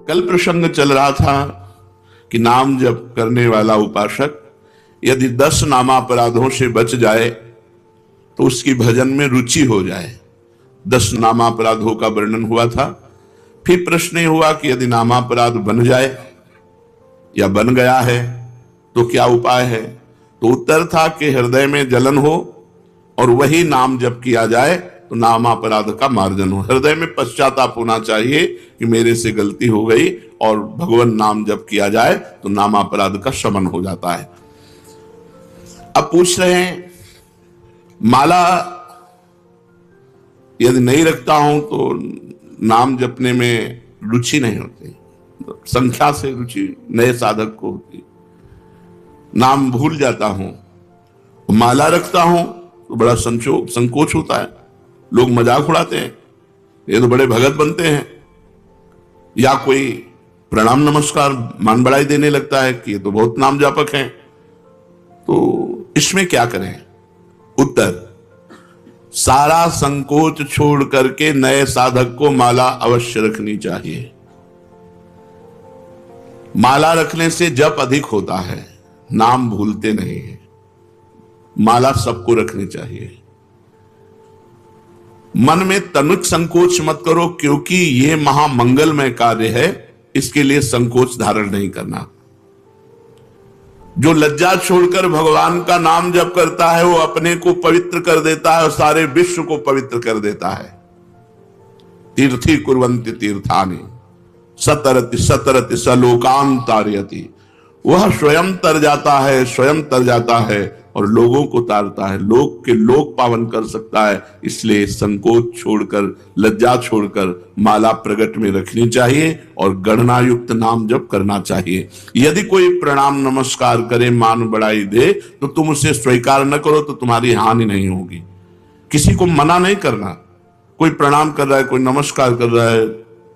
कल प्रसंग चल रहा था कि नाम जप करने वाला उपासक यदि 10 नामापराधों से बच जाए तो उसकी भजन में रुचि हो जाए। 10 नामापराधों का वर्णन हुआ था। फिर प्रश्न ये हुआ कि यदि नामापराध बन जाए या बन गया है तो क्या उपाय है। तो उत्तर था कि हृदय में जलन हो और वही नाम जप किया जाए तो नामापराध का मार्जन हो। हृदय में पश्चाताप होना चाहिए कि मेरे से गलती हो गई और भगवान नाम जप किया जाए तो नामापराध का शमन हो जाता है। अब पूछ रहे हैं माला यदि नहीं रखता हूं तो नाम जपने में रुचि नहीं होती, संख्या से रुचि नए साधक को होती, नाम भूल जाता हूं। माला रखता हूं तो बड़ा संकोच होता है, लोग मजाक उड़ाते हैं, ये तो बड़े भगत बनते हैं, या कोई प्रणाम नमस्कार मान बढ़ाई देने लगता है कि ये तो बहुत नाम जापक हैं। तो इसमें क्या करें। उत्तर, सारा संकोच छोड़ करके नए साधक को माला अवश्य रखनी चाहिए। माला रखने से जप अधिक होता है, नाम भूलते नहीं है। माला सबको रखनी चाहिए। मन में तनिक संकोच मत करो, क्योंकि यह महामंगलमय कार्य है, इसके लिए संकोच धारण नहीं करना। जो लज्जा छोड़कर भगवान का नाम जप करता है वो अपने को पवित्र कर देता है और सारे विश्व को पवित्र कर देता है। तीर्थी कुर्वन्ति तीर्थानि सतरति सतरति सलोकान तारयति। वह स्वयं तर जाता है, स्वयं तर जाता है और लोगों को तारता है, लोग के लोक पावन कर सकता है। इसलिए संकोच छोड़कर, लज्जा छोड़कर माला प्रगट में रखनी चाहिए और गणना युक्त नाम जप करना चाहिए। यदि कोई प्रणाम नमस्कार करे, मान बढ़ाई दे, तो तुम उसे स्वीकार न करो तो तुम्हारी हानि नहीं होगी। किसी को मना नहीं करना। कोई प्रणाम कर रहा है, कोई नमस्कार कर रहा है,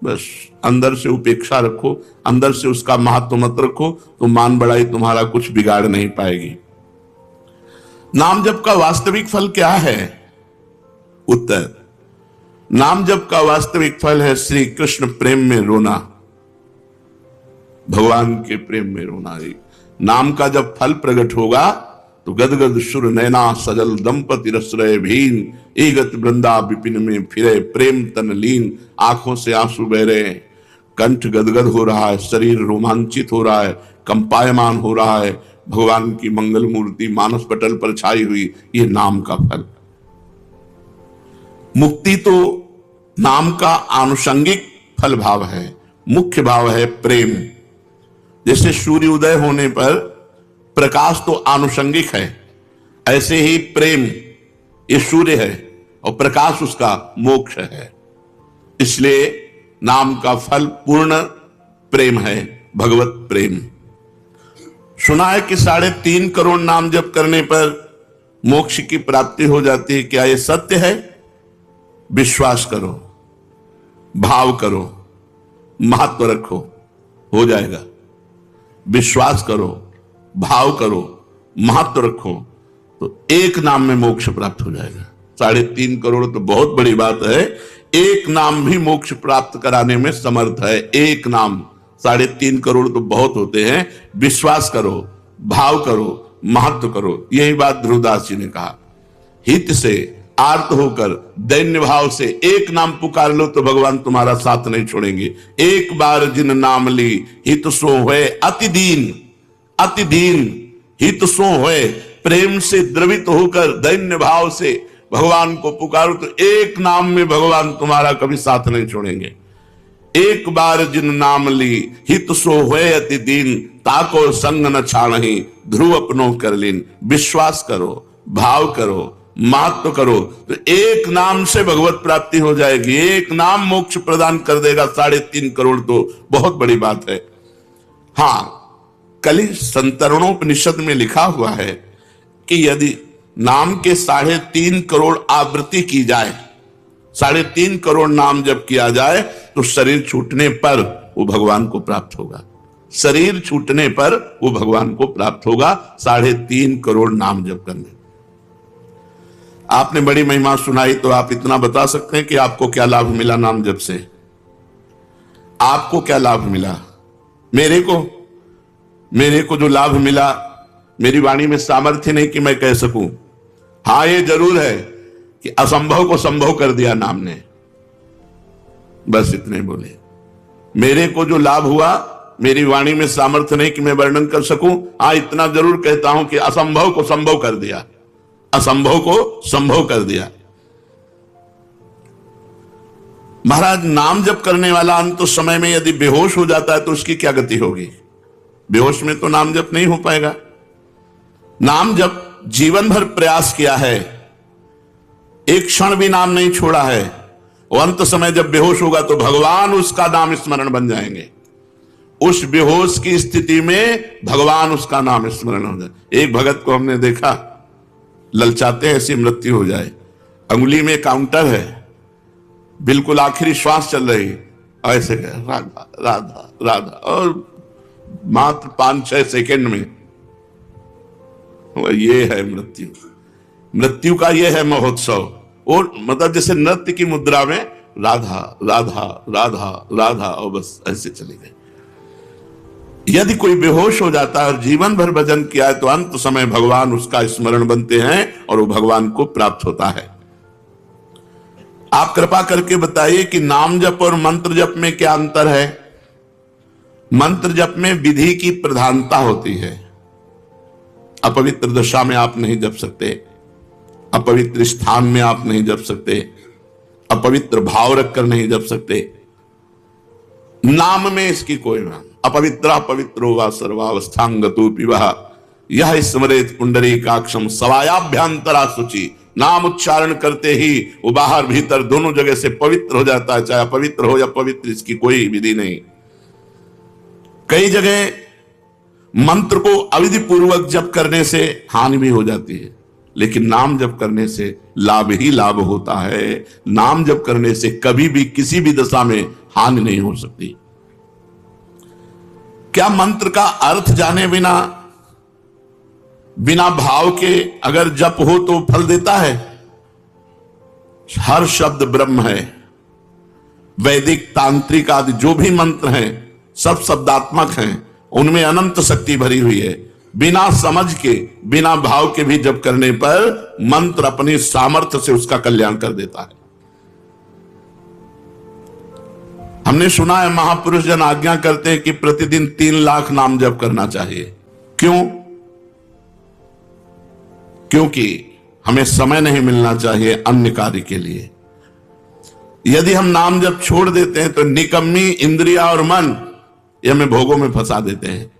बस अंदर से उपेक्षा रखो, अंदर से उसका महत्व मत रखो, तो मान बढ़ाई तुम्हारा कुछ बिगाड़ नहीं पाएगी। नाम जप का वास्तविक फल क्या है। उत्तर, नाम जप का वास्तविक फल है श्री कृष्ण प्रेम में रोना, भगवान के प्रेम में रोना। नाम का जब फल प्रकट होगा तो गदगद सुर नैना सजल दंपति रसरय भीन, एगत वृंदा विपिन में फिरे प्रेम तन लीन। आंखों से आंसू बह रहे हैं, कंठ गदगद हो रहा है, शरीर रोमांचित हो रहा है, कंपायमान हो रहा है, भगवान की मंगल मूर्ति मानस पटल पर छाई हुई। ये नाम का फल। मुक्ति तो नाम का आनुषंगिक फल भाव है, मुख्य भाव है प्रेम। जैसे सूर्य उदय होने पर प्रकाश तो आनुषंगिक है, ऐसे ही प्रेम ये सूर्य है और प्रकाश उसका मोक्ष है। इसलिए नाम का फल पूर्ण प्रेम है, भगवत प्रेम। सुना है कि 3.5 करोड़ नाम जप करने पर मोक्ष की प्राप्ति हो जाती है। क्या यह सत्य है। विश्वास करो, भाव करो, महत्व रखो, हो जाएगा। विश्वास करो, भाव करो, महत्व रखो, तो एक नाम में मोक्ष प्राप्त हो जाएगा। 3.5 करोड़ तो बहुत बड़ी बात है, एक नाम भी मोक्ष प्राप्त कराने में समर्थ है। एक नाम, 3.5 करोड़ तो बहुत होते हैं। विश्वास करो, भाव करो, महत्व करो। यही बात ध्रुवदास जी ने कहा। हित से आर्त होकर दैन्य भाव से एक नाम पुकार लो तो भगवान तुम्हारा साथ नहीं छोड़ेंगे। एक बार जिन नाम ली हित सो होए अति दीन, अति दीन हित सो होए। प्रेम से द्रवित होकर दैन्य भाव से भगवान को पुकारो तो एक नाम में भगवान तुम्हारा कभी साथ नहीं छोड़ेंगे। एक बार जिन नाम ली हित सो होए अति दीन, ताको संग न छाणहि ध्रुव अपनो कर लीन। विश्वास करो, भाव करो, महत्व करो, तो एक नाम से भगवत प्राप्ति हो जाएगी। एक नाम मोक्ष प्रदान कर देगा। 3.5 करोड़ तो बहुत बड़ी बात है। हाँ, कलि संतरणोपनिषद में लिखा हुआ है कि यदि नाम के 3.5 करोड़ आवृत्ति की जाए, 3.5 करोड़ नाम जब किया जाए तो शरीर छूटने पर वो भगवान को प्राप्त होगा। शरीर छूटने पर वो भगवान को प्राप्त होगा 3.5 करोड़ नाम जप करने। आपने बड़ी महिमा सुनाई, तो आप इतना बता सकते हैं कि आपको क्या लाभ मिला नाम जप से। आपको क्या लाभ मिला? मेरे को जो लाभ मिला, मेरी वाणी में सामर्थ्य नहीं कि मैं कह सकूं। हां, ये जरूर है कि असंभव को संभव कर दिया नाम ने। बस इतने बोले। मेरे को जो लाभ हुआ, मेरी वाणी में सामर्थ्य नहीं कि मैं वर्णन कर सकूं। हां, इतना जरूर कहता हूं कि असंभव को संभव कर दिया, असंभव को संभव कर दिया। महाराज, नाम जप करने वाला अंत समय में यदि बेहोश हो जाता है तो उसकी क्या गति होगी? बेहोश में तो नाम जप नहीं हो पाएगा। नाम जप जीवन भर प्रयास किया है, एक क्षण भी नाम नहीं छोड़ा है, वो अंत समय जब बेहोश होगा तो भगवान उसका नाम स्मरण बन जाएंगे। उस बेहोश की स्थिति में भगवान उसका नाम स्मरण हो जाए। एक भगत को हमने देखा, ललचाते हैं ऐसी मृत्यु हो जाए, अंगुली में काउंटर है, बिल्कुल आखिरी श्वास चल रही, ऐसे राधा राधा राधा, और मात्र 5-6 सेकेंड में ये है मृत्यु। मृत्यु का ये है महोत्सव। और मतलब जैसे नृत्य की मुद्रा में राधा राधा राधा राधा, और बस ऐसे चली गई। यदि कोई बेहोश हो जाता है और जीवन भर भजन किया है तो अंत समय भगवान उसका स्मरण बनते हैं और वो भगवान को प्राप्त होता है। आप कृपा करके बताइए कि नाम जप और मंत्र जप में क्या अंतर है? मंत्र जप में विधि की प्रधानता होती है। अपवित्र दशा में आप नहीं जप सकते, अपवित्र स्थान में आप नहीं जप सकते, अपवित्र भाव रखकर नहीं जप सकते। नाम में इसकी कोई नाम, अपवित्र पवित्रो वा सर्वावस्थांगतो पिबह यह स्मरेत पुंडरीकाक्षम सवायाभ्यंतरा शुचि। नाम उच्चारण करते ही वो बाहर भीतर दोनों जगह से पवित्र हो जाता है, चाहे अपवित्र हो या पवित्र, इसकी कोई विधि नहीं। कई जगह मंत्र को अविधि पूर्वक जप करने से हानि भी हो जाती है, लेकिन नाम जप करने से लाभ ही लाभ होता है। नाम जप करने से कभी भी किसी भी दशा में हानि नहीं हो सकती। क्या मंत्र का अर्थ जाने बिना, बिना भाव के अगर जप हो तो फल देता है? हर शब्द ब्रह्म है। वैदिक, तांत्रिक आदि जो भी मंत्र हैं सब शब्दात्मक हैं, उनमें अनंत शक्ति भरी हुई है। बिना समझ के, बिना भाव के भी जप करने पर मंत्र अपनी सामर्थ्य से उसका कल्याण कर देता है। हमने सुना है महापुरुष जन आज्ञा करते हैं कि प्रतिदिन 3 लाख नाम जप करना चाहिए। क्यों? क्योंकि हमें समय नहीं मिलना चाहिए अन्य कार्य के लिए। यदि हम नाम जप छोड़ देते हैं तो निकम्मी इंद्रिया और मन ये हमें भोगों में फंसा देते हैं।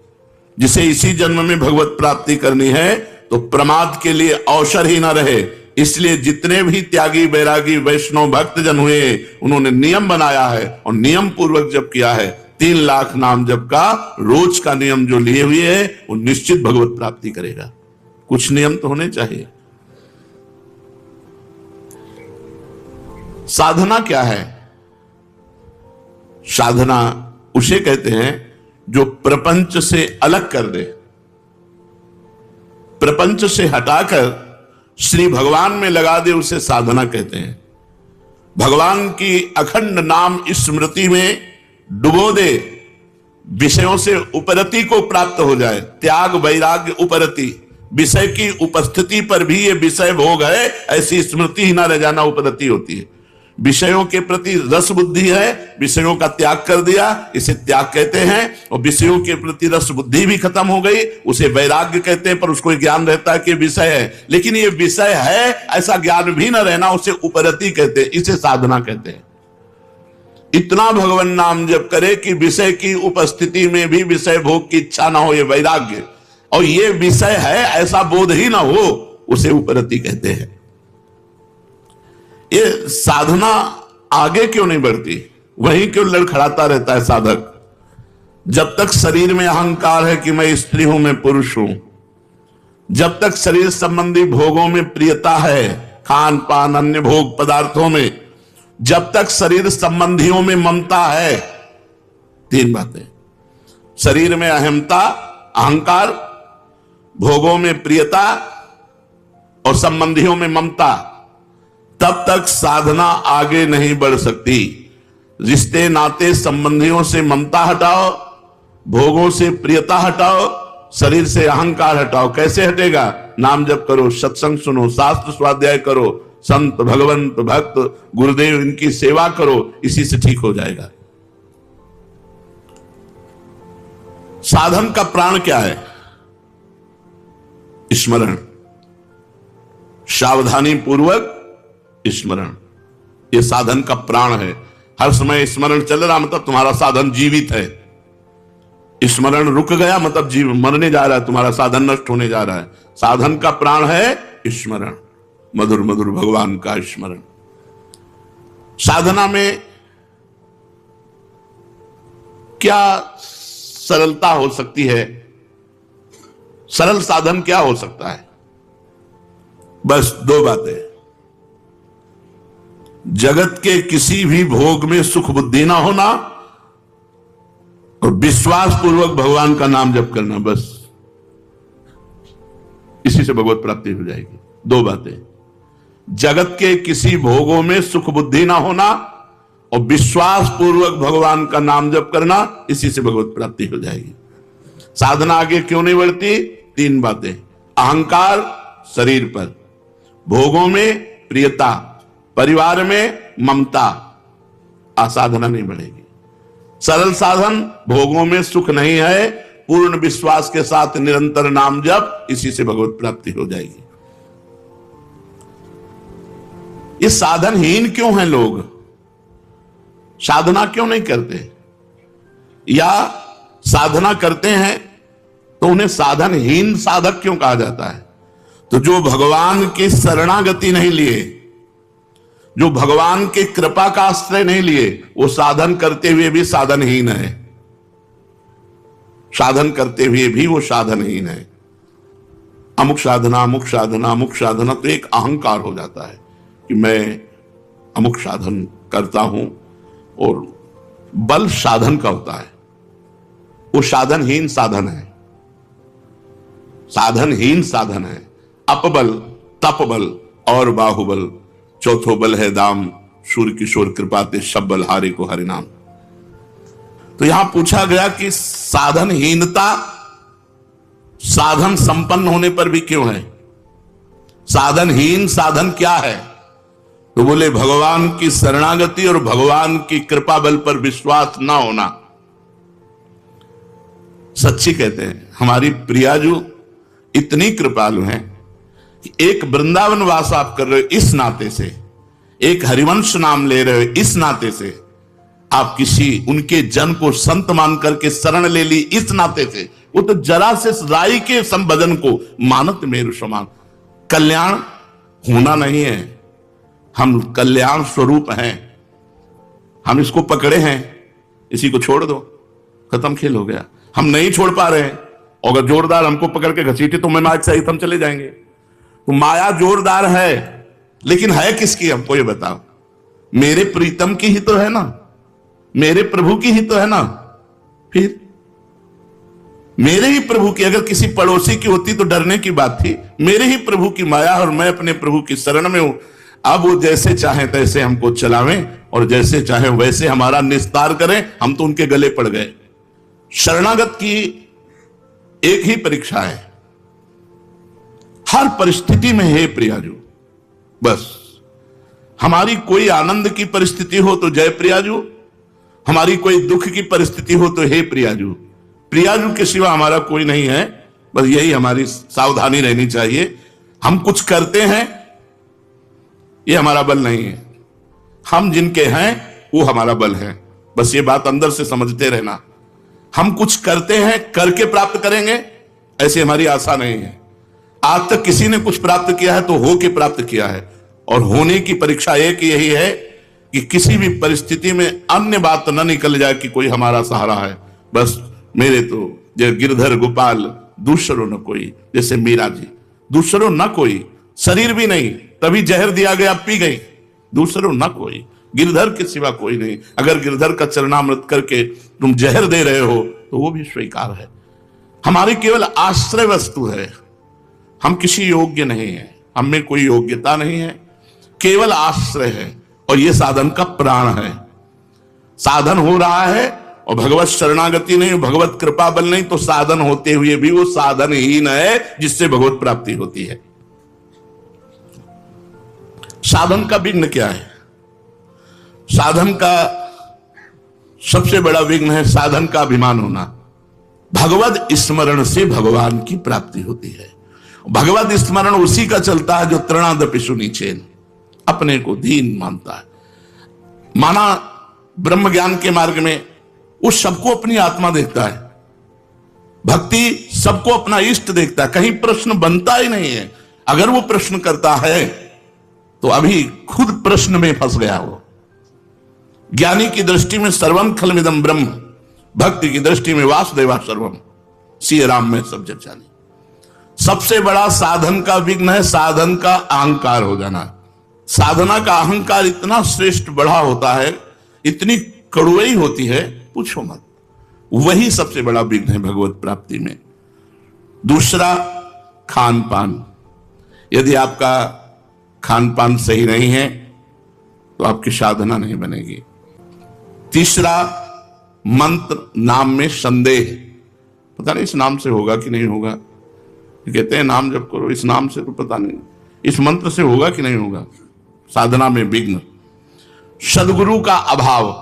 जिसे इसी जन्म में भगवत प्राप्ति करनी है तो प्रमाद के लिए अवसर ही ना रहे। इसलिए जितने भी त्यागी, बैरागी, वैष्णव भक्त जन हुए, उन्होंने नियम बनाया है और नियम पूर्वक जप किया है। 3 लाख नाम जप का रोज का नियम जो लिए हुए है वो निश्चित भगवत प्राप्ति करेगा। कुछ नियम तो होने चाहिए। साधना क्या है? साधना उसे कहते हैं जो प्रपंच से अलग कर दे, प्रपंच से हटाकर श्री भगवान में लगा दे, उसे साधना कहते हैं। भगवान की अखंड नाम स्मृति में डुबो दे, विषयों से उपरति को प्राप्त हो जाए। त्याग वैराग्य उपरति, विषय की उपस्थिति पर भी ये विषय भोग है ऐसी स्मृति ही ना रह जाना उपरति होती है। विषयों के प्रति रस बुद्धि है, विषयों का त्याग कर दिया, इसे त्याग कहते हैं। और विषयों के प्रति रस बुद्धि भी खत्म हो गई, उसे वैराग्य कहते हैं। पर उसको ज्ञान रहता है कि विषय है, लेकिन ये विषय है ऐसा ज्ञान भी न रहना, उसे उपरति कहते हैं, इसे साधना कहते हैं। इतना भगवान नाम जप करे कि विषय की उपस्थिति में भी विषय भोग की इच्छा ना हो, ये वैराग्य। और ये विषय है ऐसा बोध ही ना हो, उसे उपरति कहते हैं। ये साधना आगे क्यों नहीं बढ़ती? वहीं क्यों लड़खड़ाता रहता है साधक? जब तक शरीर में अहंकार है कि मैं स्त्री हूं, मैं पुरुष हूं, जब तक शरीर संबंधी भोगों में प्रियता है, खान पान अन्य भोग पदार्थों में, जब तक शरीर संबंधियों में ममता है, 3 बातें, शरीर में अहमता, अहंकार, भोगों में प्रियता और संबंधियों में ममता, तब तक साधना आगे नहीं बढ़ सकती। रिश्ते नाते संबंधियों से ममता हटाओ, भोगों से प्रियता हटाओ, शरीर से अहंकार हटाओ। कैसे हटेगा? नाम जप करो, सत्संग सुनो, शास्त्र स्वाध्याय करो, संत भगवंत भक्त गुरुदेव इनकी सेवा करो, इसी से ठीक हो जाएगा। साधन का प्राण क्या है? स्मरण, सावधानी पूर्वक स्मरण, यह साधन का प्राण है। हर समय स्मरण चल रहा मतलब तुम्हारा साधन जीवित है। स्मरण रुक गया मतलब जीव मरने जा रहा है, तुम्हारा साधन नष्ट होने जा रहा है। साधन का प्राण है स्मरण, मधुर मधुर भगवान का स्मरण। साधना में क्या सरलता हो सकती है? सरल साधन क्या हो सकता है? बस दो बातें, जगत के किसी भी भोग में सुख बुद्धि ना होना और विश्वास पूर्वक भगवान का नाम जप करना, बस इसी से भगवत प्राप्ति हो जाएगी। दो बातें, जगत के किसी भोगों में सुख बुद्धि ना होना और विश्वास पूर्वक भगवान का नाम जप करना, इसी से भगवत प्राप्ति हो जाएगी। साधना आगे क्यों नहीं बढ़ती? तीन बातें, अहंकार शरीर पर, भोगों में प्रियता, परिवार में ममता, साधना नहीं बढ़ेगी। सरल साधन, भोगों में सुख नहीं है, पूर्ण विश्वास के साथ निरंतर नाम जप, इसी से भगवत प्राप्ति हो जाएगी। ये साधनहीन क्यों हैं लोग? साधना क्यों नहीं करते? या साधना करते हैं तो उन्हें साधनहीन साधक क्यों कहा जाता है? तो जो भगवान की शरणागति नहीं लिए, जो भगवान की कृपा का आश्रय नहीं लिए, वो साधन करते हुए भी साधनहीन है। साधन करते हुए भी वो साधनहीन है। अमुक साधना, अमुक साधना, अमुक साधना, तो एक अहंकार हो जाता है कि मैं अमुक साधन करता हूं, और बल साधन का होता है, वो साधनहीन साधन है। साधनहीन साधन है। अपबल, तपबल और बाहुबल, चौथो बल है दाम, सूर्य किशोर कृपाते सब बल हारे को हरि नाम। तो यहां पूछा गया कि साधनहीनता साधन संपन्न होने पर भी क्यों है? साधनहीन साधन क्या है? तो बोले भगवान की शरणागति और भगवान की कृपा बल पर विश्वास ना होना। सच्ची कहते हैं, हमारी प्रियाजू इतनी कृपालु हैं कि एक वृंदावन वास आप कर रहे हो इस नाते से, एक हरिवंश नाम ले रहे हो इस नाते से, आप किसी उनके जन को संत मान करके शरण ले ली इस नाते से, वो तो जरा से राई के संबदन को मानत मेरु समान। कल्याण होना नहीं है, हम कल्याण स्वरूप हैं, हम इसको पकड़े हैं, इसी को छोड़ दो, खत्म खेल हो गया। हम नहीं छोड़ पा रहे हैं, अगर जोरदार हमको पकड़ के घसीटे तो मैं माया सहित हम चले जाएंगे। तो माया जोरदार है, लेकिन है किसकी हमको ये बताओ? मेरे प्रीतम की ही तो है ना, मेरे प्रभु की ही तो है ना। फिर मेरे ही प्रभु की, अगर किसी पड़ोसी की होती तो डरने की बात थी। मेरे ही प्रभु की माया और मैं अपने प्रभु की शरण में हूं। अब वो जैसे चाहे तैसे हमको चलावें और जैसे चाहे वैसे हमारा निस्तार करें, हम तो उनके गले पड़ गए। शरणागत की एक ही परीक्षा है, हर परिस्थिति में हे प्रियाजू, बस हमारी कोई आनंद की परिस्थिति हो तो जय प्रियाजू, हमारी कोई दुख की परिस्थिति हो तो हे प्रियाजू। प्रियाजू के सिवा हमारा कोई नहीं है, बस यही हमारी सावधानी रहनी चाहिए। हम कुछ करते हैं, ये हमारा बल नहीं है, हम जिनके हैं वो हमारा बल है। बस ये बात अंदर से समझते रहना। हम कुछ करते हैं, करके प्राप्त करेंगे, ऐसी हमारी आशा नहीं है। आज तक किसी ने कुछ प्राप्त किया है तो हो के प्राप्त किया है, और होने की परीक्षा एक यही है कि किसी भी परिस्थिति में अन्य बात न निकल जाए कि कोई हमारा सहारा है। बस मेरे तो जय गिरधर गोपाल दूसरो न कोई, जैसे मीरा जी, दूसरो न कोई, शरीर भी नहीं, तभी जहर दिया गया पी गई, दूसरो न कोई, गिरधर के सिवा कोई नहीं। अगर गिरधर का चरणामृत करके तुम जहर दे रहे हो तो वो भी स्वीकार है। हमारी केवल आश्रय वस्तु है, हम किसी योग्य नहीं है, हम में कोई योग्यता नहीं है, केवल आश्रय है, और ये साधन का प्राण है। साधन हो रहा है और भगवत शरणागति नहीं, भगवत कृपा बल नहीं, तो साधन होते हुए भी वो साधनहीन है जिससे भगवत प्राप्ति होती है। साधन का विघ्न क्या है? साधन का सबसे बड़ा विघ्न है साधन का अभिमान होना। भगवत स्मरण से भगवान की प्राप्ति होती है। भगवत स्मरण उसी का चलता है जो तृणादपि सुनीचेन, अपने को दीन मानता है। माना ब्रह्म ज्ञान के मार्ग में वो सबको अपनी आत्मा देखता है, भक्ति सबको अपना इष्ट देखता है, कहीं प्रश्न बनता ही नहीं है। अगर वो प्रश्न करता है तो अभी खुद प्रश्न में फंस गया हो। ज्ञानी की दृष्टि में सर्वम खलमिदं ब्रह्म, भक्ति की दृष्टि में वासुदेवा सर्वम, श्री राम में सब जग जानी। सबसे बड़ा साधन का विघ्न है साधन का अहंकार हो जाना। साधना का अहंकार इतना श्रेष्ठ बड़ा होता है, इतनी कड़ुई होती है, पूछो मत। वही सबसे बड़ा विघ्न है भगवत प्राप्ति में। दूसरा, खान पान। यदि आपका खान पान सही नहीं है तो आपकी साधना नहीं बनेगी। तीसरा, मंत्र नाम में संदेह। पता नहीं इस नाम से होगा कि नहीं होगा, कहते हैं नाम जप करो, इस नाम से तो पता नहीं इस मंत्र से होगा कि नहीं होगा। साधना में विघ्न। सदगुरु का अभाव,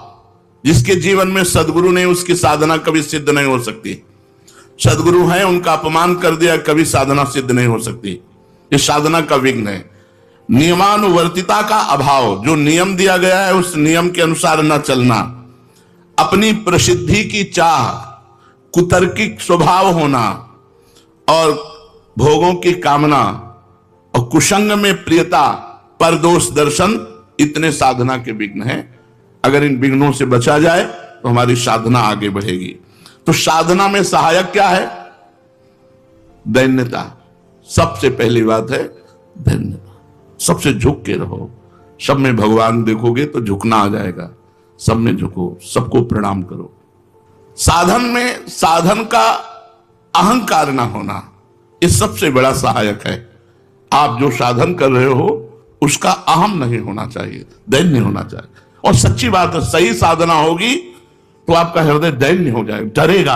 जिसके जीवन में सदगुरु नहीं उसकी साधना कभी सिद्ध नहीं हो सकती। सदगुरु है, उनका अपमान कर दिया, कभी साधना सिद्ध नहीं हो सकती। ये साधना का विघ्न है। नियमानुवर्तिता का अभाव, जो नियम दिया गया है उस नियम के अनुसार न चलना, अपनी प्रसिद्धि की चाह, कुतर्किक स्वभाव होना और भोगों की कामना और कुसंग में प्रियता, परदोष दर्शन, इतने साधना के विघ्न हैं। अगर इन विघ्नों से बचा जाए तो हमारी साधना आगे बढ़ेगी। तो साधना में सहायक क्या है? दैन्यता। सबसे पहली बात है दैन्यता। सबसे झुक के रहो। सब में भगवान देखोगे तो झुकना आ जाएगा। सब में झुको, सबको प्रणाम करो। साधन में साधन का अहंकार ना होना, ये सबसे बड़ा सहायक है। आप जो साधन कर रहे हो उसका अहम नहीं होना चाहिए, दैन्य होना चाहिए। और सच्ची बात है, सही साधना होगी तो आपका हृदय दैन्य हो जाएगा, डरेगा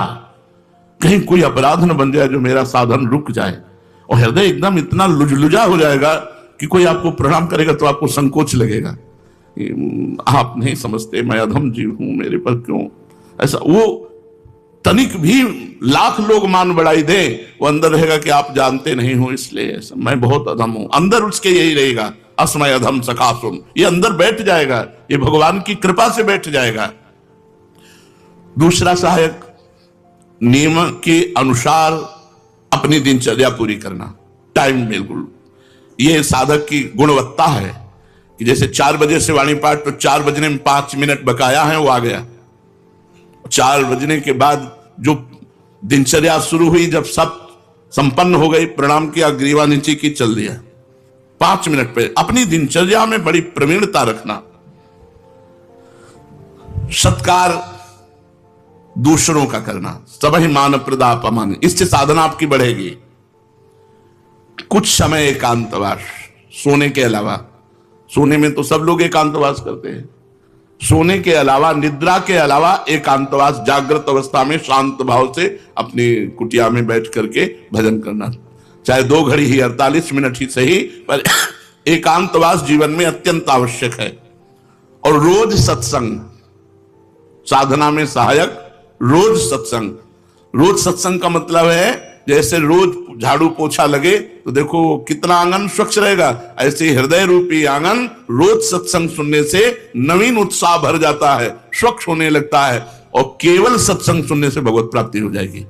कहीं कोई अपराध न बन जाए जो मेरा साधन रुक जाए। और हृदय एकदम इतना लुजलुजा हो जाएगा कि कोई आपको प्रणाम करेगा तो आपको संकोच लगेगा, आप नहीं समझते मैं अधम जीव हूं, मेरे पर क्यों ऐसा। वो तनिक भी लाख लोग मान बढ़ाई दे, वो अंदर रहेगा कि आप जानते नहीं हो इसलिए ऐसा, मैं बहुत अधम हूं। अंदर उसके यही रहेगा, अस्मय अधम सकासुम, ये अंदर बैठ जाएगा, ये भगवान की कृपा से बैठ जाएगा। दूसरा सहायक, नियम के अनुसार अपनी दिनचर्या पूरी करना, टाइम बिल्कुल। ये साधक की गुणवत्ता है कि जैसे 4 बजे से वाणी पाठ, तो 4 बजने में 5 मिनट बकाया है, वो आ गया। 4 बजने के बाद जो दिनचर्या शुरू हुई, जब सब संपन्न हो गई, प्रणाम किया, ग्रीवा नीचे की, चल दिया। 5 मिनट पे अपनी दिनचर्या में बड़ी प्रवीणता रखना। सत्कार दूसरों का करना, सबहि मान प्रदापमान, इससे साधना आपकी बढ़ेगी। कुछ समय एकांतवास, सोने के अलावा, सोने में तो सब लोग एकांतवास करते हैं, सोने के अलावा, निद्रा के अलावा एकांतवास, जागृत अवस्था में शांत भाव से अपनी कुटिया में बैठ करके भजन करना, चाहे 2 घड़ी ही 48 मिनट ही सही, पर एकांतवास जीवन में अत्यंत आवश्यक है। और रोज सत्संग, साधना में सहायक रोज सत्संग। रोज सत्संग का मतलब है जैसे रोज झाड़ू पोछा लगे तो देखो कितना आंगन स्वच्छ रहेगा, ऐसे हृदय रूपी आंगन रोज सत्संग सुनने से नवीन उत्साह भर जाता है, स्वच्छ होने लगता है, और केवल सत्संग सुनने से भगवत प्राप्ति हो जाएगी।